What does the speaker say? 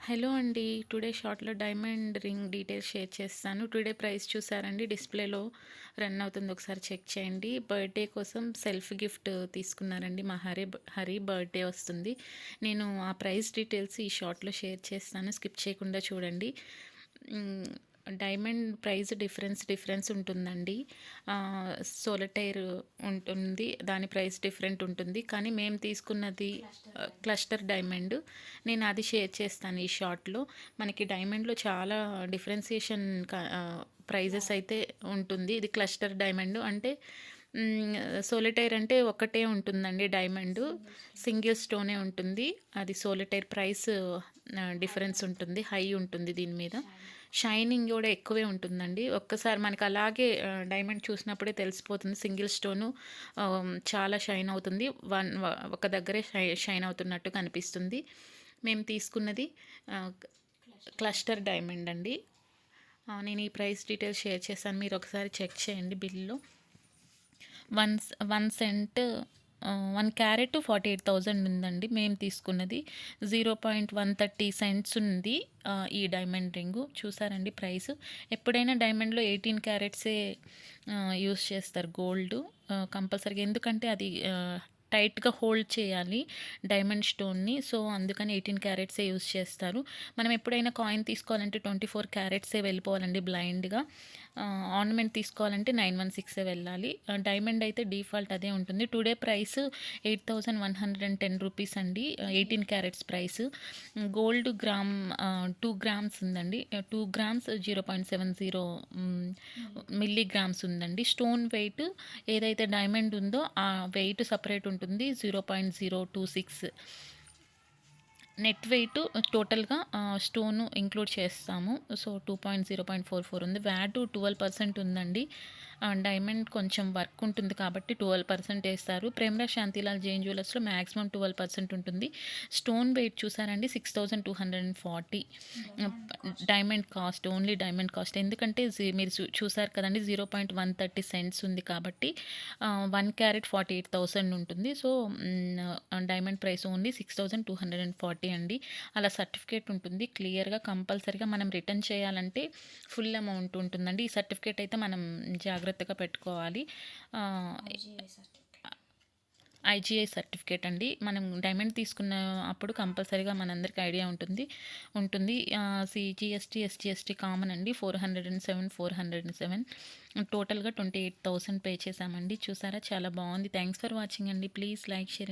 Hello అండి. Today షార్ట్‌లో diamond ring details share చేస్తాను. టుడే ప్రైస్ చూసారండి డిస్‌ప్లేలో రన్ అవుతుంది. ఒకసారి చెక్ చేయండి. బర్త్‌డే కోసం సెల్ఫ్ గిఫ్ట్ తీసుకున్నారండి. మా హరి బర్త్‌డే వస్తుంది. నేను ఆ ప్రైస్ డీటెయిల్స్ ఈ షార్ట్‌లో షేర్ చేస్తాను. స్కిప్ చేయకుండా చూడండి. హ్మ్. డైమండ్ ప్రైస్ డిఫరెన్స్ ఉంటుందండి. సోలటైర్ ఉంటుంది. దాని ప్రైస్ డిఫరెంట్ ఉంటుంది. కానీ మేము తీసుకున్నది క్లస్టర్ డైమండ్. నేను అది షేర్ చేస్తాను ఈ షార్ట్‌లో. మనకి డైమండ్‌లో చాలా డిఫరెన్సియేషన్ ప్రైజెస్ అయితే ఉంటుంది. ఇది క్లస్టర్ డైమండ్ అంటే సోలిటైర్ అంటే ఒకటే ఉంటుందండి డైమండు. సింగిల్ స్టోనే ఉంటుంది. అది సోలిటైర్ ప్రైస్ డిఫరెన్స్ ఉంటుంది. హై ఉంటుంది దీని మీద. షైనింగ్ కూడా ఎక్కువే ఉంటుందండి. ఒక్కసారి మనకు అలాగే డైమండ్ చూసినప్పుడే తెలిసిపోతుంది. సింగిల్ స్టోను చాలా షైన్ అవుతుంది. ఒక దగ్గరే షైన్ అవుతున్నట్టు కనిపిస్తుంది. మేము తీసుకున్నది ఆహ్, క్లస్టర్ డైమండ్ అండి. నేను ఈ ప్రైస్ డీటెయిల్స్ షేర్ చేశాను. మీరు ఒకసారి చెక్ చేయండి బిల్‌లో. 1 సెంట్ 1 క్యారెట్ 48,000 ఉందండి. మేము తీసుకున్నది 0.130 సెంట్స్ ఉంది. ఈ డైమండ్ రింగు చూసారండి ప్రైస్. ఎప్పుడైనా డైమండ్‌లో 18 క్యారెట్సే యూస్ చేస్తారు గోల్డ్ కంపల్సరీగా. ఎందుకంటే అది టైట్‌గా హోల్డ్ చేయాలి డైమండ్ స్టోన్‌ని. సో, అందుకని 18 క్యారెట్సే యూజ్ చేస్తారు. మనం ఎప్పుడైనా కాయిన్ తీసుకోవాలంటే 24 క్యారెట్సే వెళ్ళిపోవాలండి బ్లైండ్‌గా. ఆర్నమెంట్ తీసుకోవాలంటే 916 వెళ్ళాలి. డైమండ్ అయితే డిఫాల్ట్ అదే ఉంటుంది. టుడే ప్రైస్ 8,110 రూపీస్ అండి. 18 carats price. Gold gram 2 grams ఉందండి. 2 గ్రామ్స్ 0.70 మిల్లీగ్రామ్స్ ఉందండి. స్టోన్ వెయిట్ ఏదైతే డైమండ్ ఉందో ఆ వెయిట్ సపరేట్ ఉంటుంది. 0.026 నెట్ వెయిట్ టోటల్‌గా స్టోను ఇంక్లూడ్ చేస్తాము. సో, 0.44 ఉంది. వ్యాట్ 12% ఉందండి. డైమండ్ కొంచెం వర్క్ ఉంటుంది కాబట్టి 12% ఏస్తారు. ప్రేమ్‌రాజ్ శాంతిలాల్ జైన్ జ్యువెలర్స్‌లో మాక్సిమం 12% ఉంటుంది. స్టోన్ వెయిట్ చూసారండి 6,240 diamond cost, only diamond cost. ఎందుకంటే మీరు చూసారు కదండీ 0.130 సెంట్స్ ఉంది కాబట్టి 1 క్యారెట్ 48,000 ఉంటుంది. సో, డైమండ్ ప్రైస్ ఓన్లీ 6,240 అండి. అలా సర్టిఫికేట్ ఉంటుంది క్లియర్‌గా. కంపల్సరీగా మనం రిటర్న్ చేయాలంటే ఫుల్ అమౌంట్ ఉంటుందండి. ఈ సర్టిఫికేట్ అయితే మనం జాగ్రత్తగా పెట్టుకోవాలి. ఐజీఐ సర్టిఫికేట్ అండి. మనం డైమండ్ తీసుకున్న అప్పుడు కంపల్సరీగా మనందరికి ఐడియా ఉంటుంది. జీఎస్టీ, ఎస్జీఎస్టీ కామన్ అండి. 407 టోటల్‌గా 28,000 పే చేశామండి. చూసారా చాలా బాగుంది. థ్యాంక్స్ ఫర్ వాచింగ్ అండి. Please like, share and